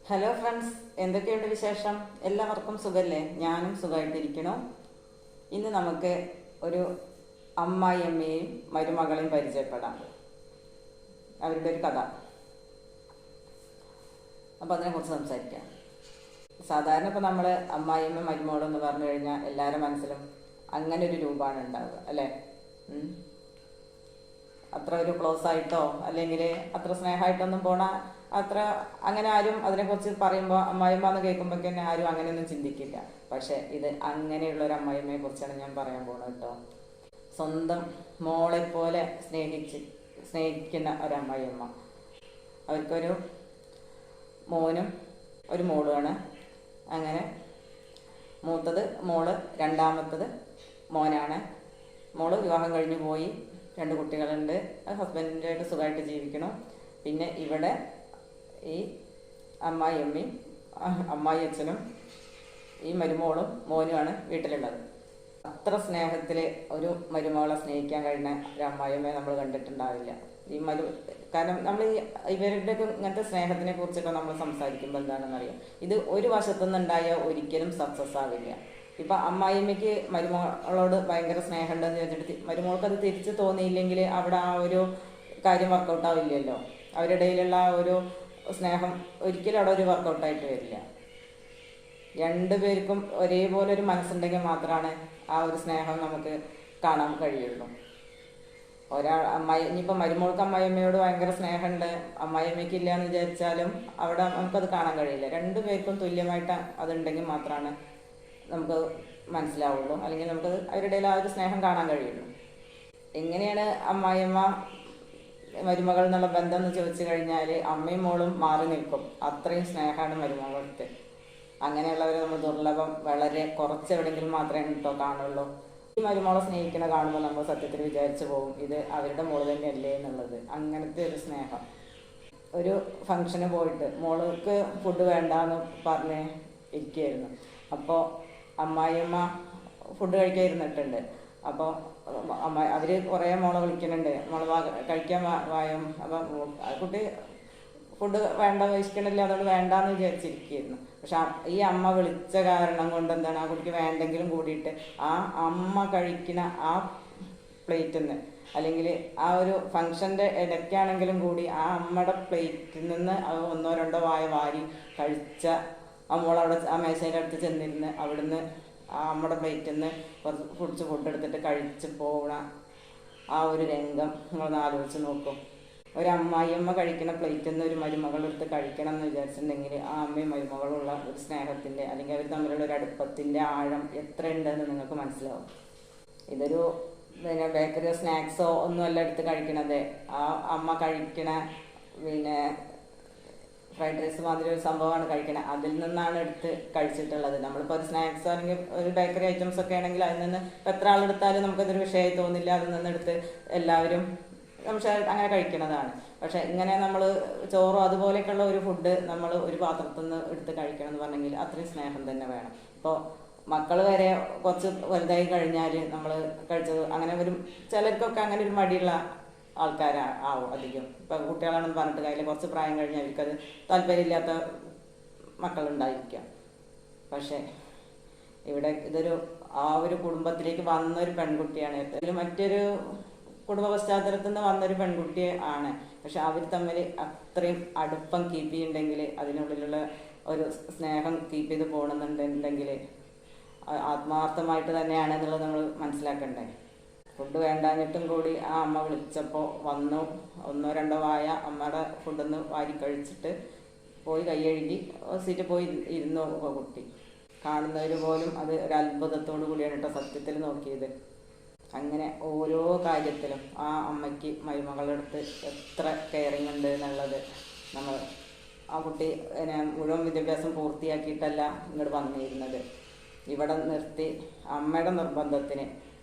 Hello friends, എന്തൊക്കെയുണ്ട് വിശേഷം? എല്ലാവർക്കും സുഖല്ലേ? ഞാനും സുഖമായിട്ടിരിക്കണു. ഇന്ന് നമുക്ക് ഒരു അമ്മായിയമ്മയെയും മരുമകളെയും പരിചയപ്പെടാം. അവരുടെ ഒരു കഥ. അപ്പോൾ അതിനെക്കുറിച്ച് സംസാരിക്കാം. സാധാരണ ഇപ്പോൾ നമ്മൾ അമ്മായിയമ്മ മരുമകളെന്ന് പറഞ്ഞു കഴിഞ്ഞാൽ എല്ലാവരുടെ മനസ്സിലും അങ്ങനെ ഒരു രൂപമാണ് ഉണ്ടാവുക, അല്ലേ? അത്ര ഒരു ക്ലോസ് ആയിട്ടോ അല്ലെങ്കിൽ അത്ര സ്നേഹമായിട്ടൊന്നും പോണ അത്ര അങ്ങനെ ആരും അതിനെക്കുറിച്ച് പറയുമ്പോൾ അമ്മായിമ്മ എന്ന് കേൾക്കുമ്പോൾ തന്നെ ആരും അങ്ങനെയൊന്നും ചിന്തിക്കില്ല. പക്ഷെ ഇത് അങ്ങനെയുള്ള ഒരു അമ്മായിമ്മയെ കുറിച്ചാണ് ഞാൻ പറയാൻ പോകുന്നത് കേട്ടോ. സ്വന്തം മോളെ പോലെ സ്നേഹിക്കുന്ന ഒരു അമ്മായിയമ്മ. അവർക്കൊരു മോനും ഒരു മോളുമാണ്. അങ്ങനെ മൂത്തത് മോള്, രണ്ടാമത്തത് മോനാണ്. മോള് വിവാഹം കഴിഞ്ഞു പോയി, 2 കുട്ടികളുണ്ട്. ഹസ്ബൻഡിൻ്റെ ആയിട്ട് സുഖമായിട്ട് ജീവിക്കണം. പിന്നെ ഇവിടെ ഈ അമ്മായിയമ്മയും അമ്മായി അച്ഛനും ഈ മരുമോളും മോനുമാണ് വീട്ടിലുള്ളത്. അത്ര സ്നേഹത്തിൽ ഒരു മരുമകളെ സ്നേഹിക്കാൻ കഴിയുന്ന ഒരു അമ്മായിയമ്മയെ നമ്മൾ കണ്ടിട്ടുണ്ടാവില്ല. കാരണം നമ്മൾ ഇവരുടെയൊക്കെ ഇങ്ങനത്തെ സ്നേഹത്തിനെ കുറിച്ചൊക്കെ നമ്മൾ സംസാരിക്കുമ്പോൾ എന്താണെന്നറിയാം, ഇത് ഒരു വശത്തുനിന്നുണ്ടായ ഒരിക്കലും സക്സസ് ആവില്ല. ഇപ്പം അമ്മായിയമ്മയ്ക്ക് മരുമകളോട് ഭയങ്കര സ്നേഹം ഉണ്ടെന്ന് വെച്ചിട്ട് മരുമകൾക്ക് അത് തിരിച്ച് തോന്നിയില്ലെങ്കിൽ അവിടെ ആ ഒരു കാര്യം വർക്കൗട്ട് ആവില്ലല്ലോ. അവരുടെ ഇടയിലുള്ള ആ ഒരു സ്നേഹം ഒരിക്കലും അവിടെ ഒരു വർക്കൗട്ടായിട്ട് വരില്ല. 2 പേർക്കും ഒരേപോലെ ഒരു മനസ്സുണ്ടെങ്കിൽ മാത്രമാണ് ആ ഒരു സ്നേഹം നമുക്ക് കാണാൻ കഴിയുള്ളൂ. ഇനിയിപ്പോൾ മരുമോൾക്ക് അമ്മായിയമ്മയോട് ഭയങ്കര സ്നേഹമുണ്ട്, അമ്മായിയമ്മയ്ക്ക് ഇല്ല എന്ന് വിചാരിച്ചാലും അവിടെ നമുക്കത് കാണാൻ കഴിയില്ല. 2 പേർക്കും തുല്യമായിട്ട് അതുണ്ടെങ്കിൽ മാത്രമാണ് നമുക്ക് മനസ്സിലാവുള്ളൂ, അല്ലെങ്കിൽ നമുക്ക് അവരുടെ ഇടയിൽ ആ ഒരു സ്നേഹം കാണാൻ കഴിയുള്ളൂ. എങ്ങനെയാണ് അമ്മായിയമ്മ മരുമകൾ എന്നുള്ള ബന്ധം എന്ന് ചോദിച്ചു കഴിഞ്ഞാൽ അമ്മയും മോളും മാറി നിൽക്കും. അത്രയും സ്നേഹമാണ് മരുമകളടുത്ത്. അങ്ങനെയുള്ളവരെ നമ്മൾ ദുർലഭം, വളരെ കുറച്ച് എവിടെയെങ്കിലും മാത്രമേ കേട്ടോ കാണുള്ളൂ. ഈ മരുമോളെ സ്നേഹിക്കണ കാണുമ്പോൾ നമ്മൾ സത്യത്തിൽ വിചാരിച്ചു പോകും ഇത് അവരുടെ മോള് തന്നെയല്ലേ എന്നുള്ളത്. അങ്ങനത്തെ ഒരു സ്നേഹം. ഒരു ഫംഗ്ഷന് പോയിട്ട് മോൾക്ക് ഫുഡ് വേണ്ടാന്ന് പറഞ്ഞ് ഇരിക്കുകയായിരുന്നു. അപ്പോൾ അമ്മായിയമ്മ ഫുഡ് കഴിക്കാൻ ഇരുന്നിട്ടുണ്ട്. അപ്പോൾ അവർ കുറേ മോളെ വിളിക്കുന്നുണ്ട്, മോളെ കഴിക്കാൻ വായും. അപ്പം കുട്ടി ഫുഡ് വേണ്ട, വഹിക്കണില്ല, അതുകൊണ്ട് വേണ്ടാന്ന് വിചാരിച്ചിരിക്കുകയായിരുന്നു. പക്ഷെ ഈ അമ്മ വിളിച്ച കാരണം കൊണ്ട് എന്താണ്, ആ കുട്ടിക്ക് വേണ്ടെങ്കിലും കൂടിയിട്ട് ആ അമ്മ കഴിക്കുന്ന ആ പ്ലേറ്റിൽ നിന്ന്, അല്ലെങ്കിൽ ആ ഒരു ഫംഗ്ഷൻ്റെ ഇടയ്ക്കാണെങ്കിലും കൂടി ആ അമ്മയുടെ പ്ലേറ്റിൽ നിന്ന് 1 or 2 വായ വാരി കഴിച്ച മോളവിടെ ആ മേശയുടെ അടുത്ത് ചെന്നിരുന്ന് അവിടുന്ന് ആ അമ്മയുടെ പ്ലേറ്റിൽ നിന്ന് കുറച്ച് ഫുഡ് എടുത്തിട്ട് കഴിച്ച് പോകണ ആ ഒരു രംഗം നിങ്ങളൊന്ന് ആലോചിച്ച് നോക്കും. ഒരു അമ്മായിയമ്മ കഴിക്കുന്ന പ്ലേറ്റിൽ നിന്ന് ഒരു മരുമകളെടുത്ത് കഴിക്കണം എന്ന് വിചാരിച്ചിട്ടുണ്ടെങ്കിൽ ആ അമ്മയും മരുമകളുള്ള ഒരു സ്നേഹത്തിൻ്റെ, അല്ലെങ്കിൽ അവർ തമ്മിലുള്ള ഒരു അടുപ്പത്തിൻ്റെ ആഴം എത്രയുണ്ടെന്ന് നിങ്ങൾക്ക് മനസ്സിലാവും. ഇതൊരു ബേക്കറിയോ സ്നാക്സോ ഒന്നുമല്ല എടുത്ത് കഴിക്കണത്. ആ അമ്മ കഴിക്കണ ഫ്രൈഡ് റൈസ് മാതിരി ഒരു സംഭവമാണ് കഴിക്കണത്. അതിൽ നിന്നാണ് എടുത്ത് കഴിച്ചിട്ടുള്ളത്. നമ്മളിപ്പോൾ ഒരു സ്നാക്സോ അല്ലെങ്കിൽ ഒരു ബേക്കറി ഐറ്റംസ് ഒക്കെ ആണെങ്കിൽ അതിൽ നിന്ന് ഇപ്പോൾ എത്ര ആളെടുത്താലും നമുക്കതൊരു വിഷയമായി തോന്നില്ല. അതിൽ നിന്നെടുത്ത് എല്ലാവരും അങ്ങനെ കഴിക്കണതാണ്. പക്ഷെ ഇങ്ങനെ നമ്മൾ ചോറോ അതുപോലെയൊക്കെയുള്ള ഒരു ഫുഡ് നമ്മൾ ഒരു പാത്രത്തിൽ നിന്ന് എടുത്ത് കഴിക്കണം എന്ന് പറഞ്ഞെങ്കിൽ അത്രയും സ്നേഹം തന്നെ വേണം. ഇപ്പോൾ മക്കൾ വരെ കുറച്ച് വലുതായി കഴിഞ്ഞാൽ നമ്മൾ കഴിച്ചത് അങ്ങനെ ചിലർക്കൊക്കെ അങ്ങനെ ഒരു മടിയുള്ള ആൾക്കാരാവും അധികം. ഇപ്പം കുട്ടികളാണെന്ന് പറഞ്ഞിട്ട് കാര്യമില്ല, കുറച്ച് പ്രായം കഴിഞ്ഞാൽ അവർക്കത് താല്പര്യമില്ലാത്ത മക്കളുണ്ടായിരിക്കാം. പക്ഷേ ഇവിടെ ഇതൊരു ആ ഒരു കുടുംബത്തിലേക്ക് വന്നൊരു പെൺകുട്ടിയാണ്. മറ്റൊരു കുടുംബ പശ്ചാത്തലത്തിൽ നിന്ന് വന്നൊരു പെൺകുട്ടി ആണ്. പക്ഷെ അവർ തമ്മിൽ അത്രയും അടുപ്പം കീപ്പ് ചെയ്യുന്നുണ്ടെങ്കിൽ, അതിനുള്ളിലുള്ള ഒരു സ്നേഹം കീപ്പ് ചെയ്ത് പോകണമെന്നുണ്ടെങ്കിൽ ആത്മാർത്ഥമായിട്ട് തന്നെയാണ് എന്നുള്ളത് നമ്മൾ മനസ്സിലാക്കണ്ടേ. ഫുഡ് വേണ്ടാഞ്ഞിട്ടും കൂടി ആ അമ്മ വിളിച്ചപ്പോൾ വന്നു. 1 or 2 വായ അമ്മയുടെ ഫുഡൊന്ന് വാരി കഴിച്ചിട്ട് പോയി കൈ കഴുകി സീറ്റിൽ പോയി ഇരുന്നു. കുട്ടി കാണുന്നവർ പോലും അത് ഒരു അത്ഭുതത്തോടു കൂടിയാണ് കേട്ടോ സത്യത്തിൽ നോക്കിയത്. അങ്ങനെ ഓരോ കാര്യത്തിലും ആ അമ്മയ്ക്ക് മരുമകളുടെ അടുത്ത് എത്ര കെയറിങ് ഉണ്ട് എന്നുള്ളത് നമ്മൾ ആ കുട്ടി മുഴുവൻ വിദ്യാഭ്യാസം പൂർത്തിയാക്കിയിട്ടല്ല ഇങ്ങോട്ട് വന്നിരുന്നത്. ഇവിടെ നിർത്തി അമ്മയുടെ നിർബന്ധത്തിന്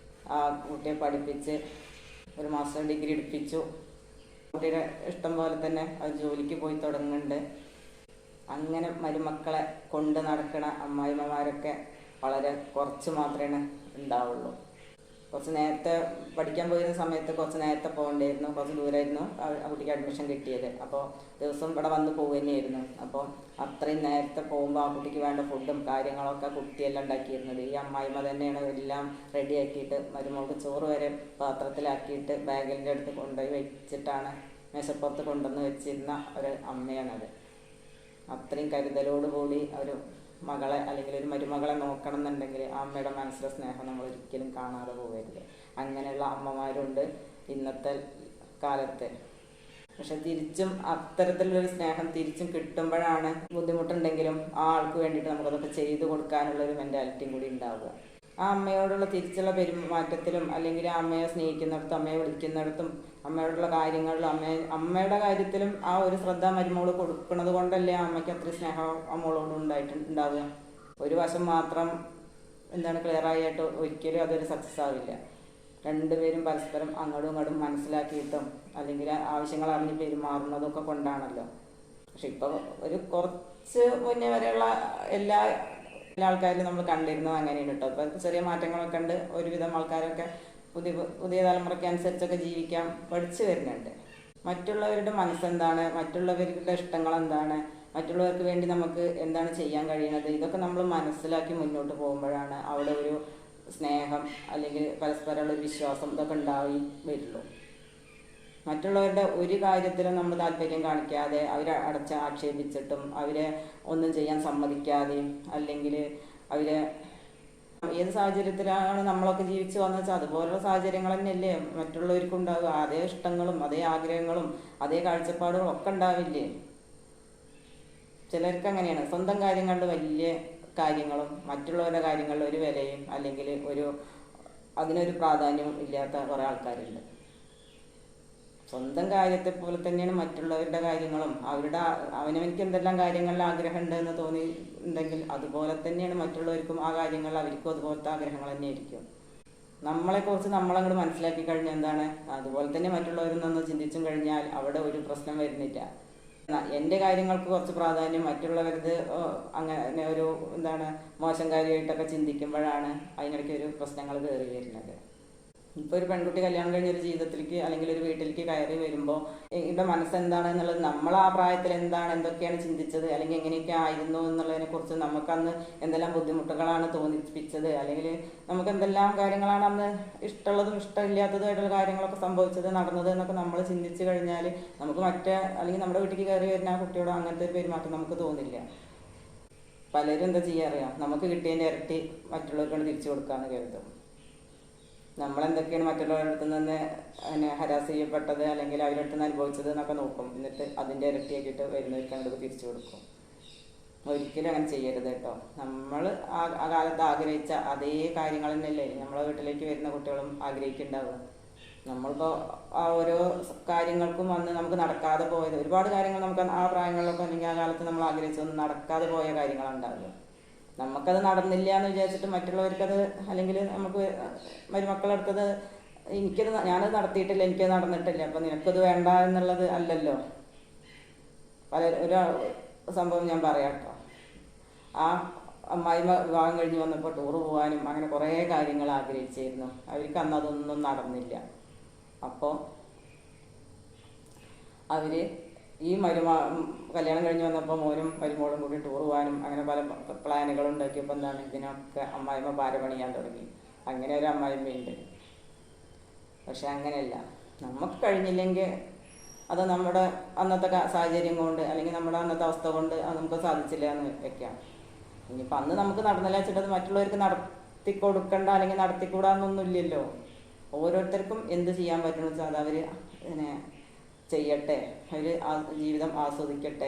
ആ കുട്ടിയെ പഠിപ്പിച്ച് ഒരു മാസ്റ്റർ ഡിഗ്രി എടുപ്പിച്ചു. കുട്ടിയുടെ ഇഷ്ടം പോലെ തന്നെ അത് ജോലിക്ക് പോയി തുടങ്ങുന്നുണ്ട്. അങ്ങനെ മരുമക്കളെ കൊണ്ട് നടക്കുന്ന അമ്മായിമ്മമാരൊക്കെ വളരെ കുറച്ച് മാത്രമേ ഉണ്ടാവുള്ളൂ. കുറച്ച് നേരത്തെ പഠിക്കാൻ പോയിരുന്ന സമയത്ത് കുറച്ച് നേരത്തെ പോകേണ്ടിയിരുന്നു, കുറച്ച് ദൂരമായിരുന്നു ആ കുട്ടിക്ക് അഡ്മിഷൻ കിട്ടിയത്. അപ്പോൾ ദിവസം ഇവിടെ വന്ന് പോകുക തന്നെയായിരുന്നു. അപ്പോൾ അത്രയും നേരത്തെ പോകുമ്പോൾ ആ കുട്ടിക്ക് വേണ്ട ഫുഡും കാര്യങ്ങളൊക്കെ കുട്ടിയെല്ലാം ഉണ്ടാക്കിയിരുന്നത്. ഈ അമ്മായിമ്മ തന്നെയാണ് എല്ലാം റെഡിയാക്കിയിട്ട് മരുമകൾക്ക് ചോറ് വരെ പാത്രത്തിലാക്കിയിട്ട് ബാഗിൻ്റെ അടുത്ത് കൊണ്ടുപോയി വെച്ചിട്ടാണ് മേശപ്പുറത്ത് കൊണ്ടുവന്ന് വെച്ചിരുന്ന ഒരു അമ്മയാണത്. അത്രയും കരുതലോടുകൂടി ഒരു മകളെ അല്ലെങ്കിൽ ഒരു മരുമകളെ നോക്കണം എന്നുണ്ടെങ്കിൽ ആ അമ്മയുടെ മനസ്സിലെ സ്നേഹം നമ്മൾ ഒരിക്കലും കാണാതെ പോകരുത്. അങ്ങനെയുള്ള അമ്മമാരുണ്ട് ഇന്നത്തെ കാലത്ത്. പക്ഷെ തിരിച്ചും അത്തരത്തിലുള്ളൊരു സ്നേഹം തിരിച്ചും കിട്ടുമ്പോഴാണ് ബുദ്ധിമുട്ടുണ്ടെങ്കിലും ആ ആൾക്ക് വേണ്ടിയിട്ട് നമുക്കതൊക്കെ ചെയ്തു കൊടുക്കാനുള്ളൊരു മെൻറ്റാലിറ്റിയും കൂടി ഉണ്ടാവുക. ആ അമ്മയോടുള്ള തിരിച്ചുള്ള പെരുമാറ്റത്തിലും അല്ലെങ്കിൽ ആ അമ്മയെ സ്നേഹിക്കുന്നിടത്തും അമ്മയെ വിളിക്കുന്നിടത്തും അമ്മയോടുള്ള കാര്യങ്ങളിലും അമ്മയുടെ കാര്യത്തിലും ആ ഒരു ശ്രദ്ധ മരുമോള് കൊടുക്കുന്നത് കൊണ്ടല്ലേ ആ അമ്മയ്ക്ക് അത്രയും സ്നേഹം അമ്മോളോട് ഉണ്ടാവുക. ഒരു വശം മാത്രം ക്ലിയർ ആയിട്ട് ഒരിക്കലും അതൊരു സക്സസ് ആവില്ല. രണ്ടുപേരും പരസ്പരം അങ്ങോട്ടും ഇങ്ങോട്ടും മനസ്സിലാക്കിയിട്ടും അല്ലെങ്കിൽ ആവശ്യങ്ങൾ അറിഞ്ഞ് പെരുമാറുന്നതൊക്കെ കൊണ്ടാണല്ലോ. പക്ഷെ ഇപ്പോൾ ഒരു കുറച്ച് മുന്നേ വരെയുള്ള എല്ലാ ആൾക്കാരിലും നമ്മൾ കണ്ടിരുന്നത് അങ്ങനെയാണ് കേട്ടോ. ഇപ്പം ചെറിയ മാറ്റങ്ങളൊക്കെ ഉണ്ട്. ഒരുവിധം ആൾക്കാരൊക്കെ പുതിയ തലമുറയ്ക്ക് അനുസരിച്ചൊക്കെ ജീവിക്കാൻ പഠിച്ചു വരുന്നുണ്ട്. മറ്റുള്ളവരുടെ മനസ്സെന്താണ്, മറ്റുള്ളവരുടെ ഇഷ്ടങ്ങൾ എന്താണ്, മറ്റുള്ളവർക്ക് വേണ്ടി നമുക്ക് എന്താണ് ചെയ്യാൻ കഴിയുന്നത്, ഇതൊക്കെ നമ്മൾ മനസ്സിലാക്കി മുന്നോട്ട് പോകുമ്പോഴാണ് അവിടെ ഒരു സ്നേഹം അല്ലെങ്കിൽ പരസ്പരമുള്ള വിശ്വാസം ഇതൊക്കെ ഉണ്ടായി വരുള്ളൂ. മറ്റുള്ളവരുടെ ഒരു കാര്യത്തിലും നമ്മൾ താല്പര്യം കാണിക്കാതെ അവരെ ആക്ഷേപിച്ചിട്ടും അവരെ ഒന്നും ചെയ്യാൻ സമ്മതിക്കാതെയും അല്ലെങ്കിൽ അവരെ ഏത് സാഹചര്യത്തിലാണ് നമ്മളൊക്കെ ജീവിച്ചു വന്നു വെച്ചാൽ അതുപോലുള്ള സാഹചര്യങ്ങൾ തന്നെയല്ലേ മറ്റുള്ളവർക്കും ഉണ്ടാവുക. അതേ ഇഷ്ടങ്ങളും അതേ ആഗ്രഹങ്ങളും അതേ കാഴ്ചപ്പാടുകളും ഒക്കെ ഉണ്ടാവില്ലേ. ചിലർക്ക് അങ്ങനെയാണ്, സ്വന്തം കാര്യങ്ങളുടെ വലിയ കാര്യങ്ങളും മറ്റുള്ളവരുടെ കാര്യങ്ങളിൽ ഒരു വിലയും അല്ലെങ്കിൽ അതിനൊരു പ്രാധാന്യവും ഇല്ലാത്ത കുറേ ആൾക്കാരുണ്ട്. സ്വന്തം കാര്യത്തെ പോലെ തന്നെയാണ് മറ്റുള്ളവരുടെ കാര്യങ്ങളും. അവനവനിക്ക് എന്തെല്ലാം കാര്യങ്ങളിൽ ആഗ്രഹം ഉണ്ടെന്ന് തോന്നിയിട്ടുണ്ടെങ്കിൽ അതുപോലെ തന്നെയാണ് മറ്റുള്ളവർക്കും ആ കാര്യങ്ങളിൽ അവർക്കും അതുപോലത്തെ ആഗ്രഹങ്ങൾ തന്നെയായിരിക്കും. നമ്മളെക്കുറിച്ച് നമ്മളങ്ങോട്ട് മനസ്സിലാക്കി കഴിഞ്ഞാൽ അതുപോലെ തന്നെ മറ്റുള്ളവരെന്നൊന്ന് ചിന്തിച്ചും കഴിഞ്ഞാൽ അവിടെ ഒരു പ്രശ്നം വരുന്നില്ല. എൻ്റെ കാര്യങ്ങൾക്ക് കുറച്ച് പ്രാധാന്യം മറ്റുള്ളവരത് അങ്ങനെ ഒരു മോശം കാര്യമായിട്ടൊക്കെ ചിന്തിക്കുമ്പോഴാണ് അതിനിടയ്ക്ക് ഒരു പ്രശ്നങ്ങൾ കയറി വരുന്നത്. ഇപ്പോൾ ഒരു പെൺകുട്ടി കല്യാണം കഴിഞ്ഞൊരു ജീവിതത്തിലേക്ക് അല്ലെങ്കിൽ ഒരു വീട്ടിലേക്ക് കയറി വരുമ്പോൾ ഇവിടെ മനസ്സെന്താണ് എന്നുള്ളത്, നമ്മൾ ആ പ്രായത്തിൽ എന്തൊക്കെയാണ് ചിന്തിച്ചത് അല്ലെങ്കിൽ എങ്ങനെയൊക്കെ ആയിരുന്നു എന്നുള്ളതിനെക്കുറിച്ച് നമുക്കന്ന് എന്തെല്ലാം ബുദ്ധിമുട്ടുകളാണ് തോന്നിപ്പിച്ചത് അല്ലെങ്കിൽ നമുക്ക് എന്തെല്ലാം കാര്യങ്ങളാണ് അന്ന് ഇഷ്ടമുള്ളതും ഇഷ്ടമില്ലാത്തതുമായിട്ടുള്ള കാര്യങ്ങളൊക്കെ സംഭവിച്ചത് നടന്നത് എന്നൊക്കെ നമ്മൾ ചിന്തിച്ചു കഴിഞ്ഞാൽ നമുക്ക് അല്ലെങ്കിൽ നമ്മുടെ വീട്ടിലേക്ക് കയറി വരുന്ന ആ കുട്ടിയോട് അങ്ങനത്തെ ഒരു പെരുമാറ്റം നമുക്ക് തോന്നില്ല. പലരും എന്താ ചെയ്യാറിയാം, നമുക്ക് കിട്ടിയതിൻ്റെ ഇരട്ടി മറ്റുള്ളവർക്കാണ് തിരിച്ചു കൊടുക്കാമെന്ന് കരുതും. നമ്മളെന്തൊക്കെയാണ് മറ്റുള്ളവരുടെ അടുത്ത് നിന്ന് ഹരാസ് ചെയ്യപ്പെട്ടത് അല്ലെങ്കിൽ അവരുടെ അടുത്ത് നിന്ന് അനുഭവിച്ചത് എന്നൊക്കെ നോക്കും. എന്നിട്ട് അതിൻ്റെ ഇരട്ടിയാക്കിയിട്ട് വരുന്നവർക്ക് അങ്ങോട്ട് തിരിച്ചു കൊടുക്കും. ഒരിക്കലും അങ്ങനെ ചെയ്യരുത് കേട്ടോ. നമ്മൾ ആ കാലത്ത് ആഗ്രഹിച്ച അതേ കാര്യങ്ങൾ തന്നെയല്ലേ നമ്മളെ വീട്ടിലേക്ക് വരുന്ന കുട്ടികളും ആഗ്രഹിക്കുന്നുണ്ടാവുക. നമ്മളിപ്പോൾ ആ ഓരോ കാര്യങ്ങൾക്കും വന്ന് നമുക്ക് നടക്കാതെ പോയത് ഒരുപാട് കാര്യങ്ങൾ നമുക്ക് ആ പ്രായങ്ങളിലൊക്കെ അല്ലെങ്കിൽ ആ കാലത്ത് നമ്മൾ ആഗ്രഹിച്ചൊന്നും നടക്കാതെ പോയ കാര്യങ്ങളുണ്ടാവുക. നമുക്കത് നടന്നില്ല എന്ന് വിചാരിച്ചിട്ട് മറ്റുള്ളവർക്കത് അല്ലെങ്കിൽ നമുക്ക് മരുമക്കളെടുത്തത് ഞാനത് നടത്തിയിട്ടില്ല, എനിക്കത് നടന്നിട്ടില്ല, അപ്പം നിനക്കത് വേണ്ട എന്നുള്ളത് അല്ലല്ലോ. ഒരു സംഭവം ഞാൻ പറയാം കേട്ടോ. ആ അമ്മായിമ്മ വിവാഹം കഴിഞ്ഞ് വന്നപ്പോൾ ടൂറ് പോകാനും അങ്ങനെ കുറേ കാര്യങ്ങൾ ആഗ്രഹിച്ചിരുന്നു. അവർക്ക് അന്ന് അതൊന്നും നടന്നില്ല. അപ്പോൾ അവർ ഈ കല്യാണം കഴിഞ്ഞ് വന്നപ്പോൾ മോനും മരുമോളും കൂടി ടൂർ പോകാനും അങ്ങനെ പല പ്ലാനുകളും ഉണ്ടാക്കിയപ്പോൾ ഇതിനൊക്കെ അമ്മായിമ്മ പാര പണിയാൻ തുടങ്ങി. അങ്ങനെ ഒരു അമ്മായിമ്മയുണ്ട്. പക്ഷെ അങ്ങനെയല്ല, നമുക്ക് കഴിഞ്ഞില്ലെങ്കിൽ അത് നമ്മുടെ അന്നത്തെ സാഹചര്യം കൊണ്ട് അല്ലെങ്കിൽ നമ്മുടെ അന്നത്തെ അവസ്ഥ കൊണ്ട് അത് നമുക്ക് സാധിച്ചില്ല എന്ന് വെക്കാം. ഇനിയിപ്പോൾ അന്ന് നമുക്ക് നടന്നില്ല വെച്ചിട്ട് മറ്റുള്ളവർക്ക് നടത്തി കൊടുക്കണ്ട അല്ലെങ്കിൽ നടത്തിക്കൂടാന്നൊന്നുമില്ലല്ലോ. ഓരോരുത്തർക്കും എന്ത് ചെയ്യാൻ പറ്റുമെന്ന് വെച്ചാൽ അത് അവർ ചെയ്യട്ടെ, അവർ ജീവിതം ആസ്വദിക്കട്ടെ.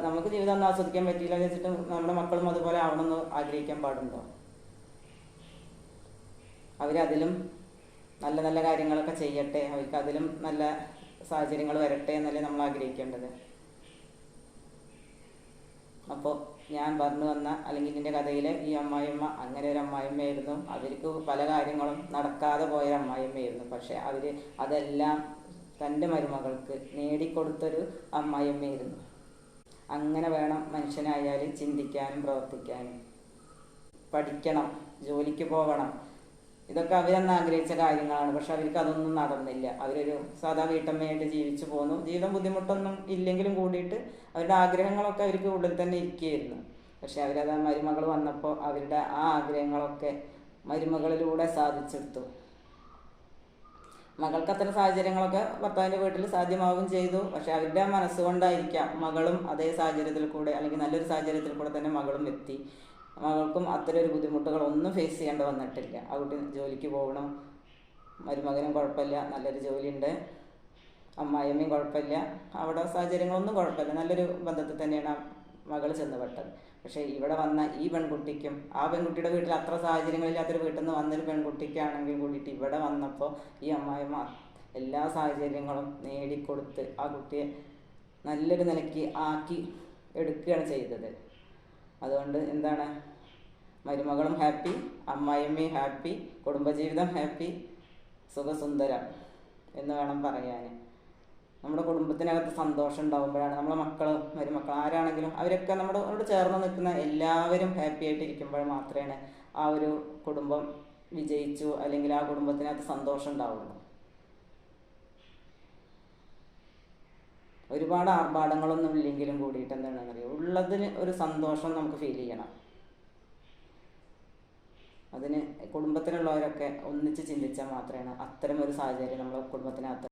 നമുക്ക് ജീവിതം ഒന്നും ആസ്വദിക്കാൻ പറ്റിയില്ല വെച്ചിട്ട് നമ്മുടെ മക്കളും അതുപോലെ ആവണമെന്ന് ആഗ്രഹിക്കാൻ പാടുണ്ടോ? അവരതിലും നല്ല നല്ല കാര്യങ്ങളൊക്കെ ചെയ്യട്ടെ, അവർക്ക് അതിലും നല്ല സാഹചര്യങ്ങൾ വരട്ടെ എന്നല്ലേ നമ്മൾ ആഗ്രഹിക്കേണ്ടത്. അപ്പോൾ ഞാൻ പറഞ്ഞു വന്ന അല്ലെങ്കിൽ ഇതിൻ്റെ കഥയിൽ ഈ അമ്മായിയമ്മ അങ്ങനെ ഒരു അമ്മായിയമ്മയായിരുന്നു. അവർക്ക് പല കാര്യങ്ങളും നടക്കാതെ പോയ അമ്മായിയമ്മയായിരുന്നു. പക്ഷെ അവർ അതെല്ലാം തൻ്റെ മരുമകൾക്ക് നേടിക്കൊടുത്തൊരു അമ്മായിയമ്മയായിരുന്നു. അങ്ങനെ വേണം മനുഷ്യനായാൽ ചിന്തിക്കാനും പ്രവർത്തിക്കാനും. പഠിക്കണം, ജോലിക്ക് പോകണം, ഇതൊക്കെ അവരന്ന് ആഗ്രഹിച്ച കാര്യങ്ങളാണ്. പക്ഷെ അവർക്ക് അതൊന്നും നടന്നില്ല. അവരൊരു സാധാ വീട്ടമ്മയായിട്ട് ജീവിച്ചു പോന്നു. ജീവിതം ബുദ്ധിമുട്ടൊന്നും ഇല്ലെങ്കിലും കൂടിയിട്ട് അവരുടെ ആഗ്രഹങ്ങളൊക്കെ അവർക്ക് ഉള്ളിൽ തന്നെ ഇരിക്കുകയായിരുന്നു. പക്ഷെ അവരത് മരുമകൾ വന്നപ്പോൾ അവരുടെ ആ ആഗ്രഹങ്ങളൊക്കെ മരുമകളിലൂടെ സാധിച്ചെടുത്തു. മകൾക്ക് അത്തരം സാഹചര്യങ്ങളൊക്കെ ഭർത്താവിൻ്റെ വീട്ടിൽ സാധ്യമാവുകയും ചെയ്തു. പക്ഷെ അവരുടെ മനസ്സുകൊണ്ടായിരിക്കാം മകളും അതേ സാഹചര്യത്തിൽ കൂടെ, അല്ലെങ്കിൽ നല്ലൊരു സാഹചര്യത്തിൽ കൂടെ തന്നെ മകളും എത്തി. മകൾക്കും അത്തരം ഒരു ബുദ്ധിമുട്ടുകളൊന്നും ഫേസ് ചെയ്യേണ്ടി വന്നിട്ടില്ല. ആ കുട്ടി ജോലിക്ക് പോകണം, മരുമകനും കുഴപ്പമില്ല, നല്ലൊരു ജോലിയുണ്ട്, അമ്മായിയമ്മയും കുഴപ്പമില്ല, അവിടെ സാഹചര്യങ്ങളൊന്നും കുഴപ്പമില്ല, നല്ലൊരു ബന്ധത്തിൽ തന്നെയാണ് മകൾ ചെന്നുപെട്ടത്. പക്ഷേ ഇവിടെ വന്ന ഈ പെൺകുട്ടിക്കും ആ പെൺകുട്ടിയുടെ വീട്ടിൽ അത്ര സാഹചര്യങ്ങളില്ലാത്തൊരു വീട്ടിൽ നിന്ന് വന്നൊരു പെൺകുട്ടിക്കാണെങ്കിൽ കൂടിയിട്ട് ഇവിടെ വന്നപ്പോൾ ഈ അമ്മായിയമ്മ എല്ലാ സാഹചര്യങ്ങളും നേടിക്കൊടുത്ത് ആ കുട്ടിയെ നല്ലൊരു നിലയ്ക്ക് ആക്കി എടുക്കുകയാണ് ചെയ്തത്. അതുകൊണ്ട് എന്താണ്, മരുമകളും ഹാപ്പി, അമ്മായിയമ്മയും ഹാപ്പി, കുടുംബജീവിതം ഹാപ്പി, സുഖസുന്ദരം എന്ന് വേണം പറയാൻ. നമ്മുടെ കുടുംബത്തിനകത്ത് സന്തോഷം ഉണ്ടാകുമ്പോഴാണ് നമ്മളെ മക്കളും മരുമക്കൾ ആരാണെങ്കിലും അവരൊക്കെ നമ്മളോട് ചേർന്ന് നിൽക്കുന്ന എല്ലാവരും ഹാപ്പി ആയിട്ടിരിക്കുമ്പോൾ മാത്രമേ ആ ഒരു കുടുംബം വിജയിച്ചു, അല്ലെങ്കിൽ ആ കുടുംബത്തിനകത്ത് സന്തോഷം ഉണ്ടാവുള്ളൂ. ഒരുപാട് ആർഭാടങ്ങളൊന്നും ഇല്ലെങ്കിലും കൂടിയിട്ട് എന്താണെന്ന് അറിയാം, ഉള്ളതിന് ഒരു സന്തോഷം നമുക്ക് ഫീൽ ചെയ്യണം. അതിന് കുടുംബത്തിലുള്ളവരൊക്കെ ഒന്നിച്ച് ചിന്തിച്ചാൽ മാത്രമേ അത്തരം ഒരു സാഹചര്യം നമ്മുടെ കുടുംബത്തിനകത്ത്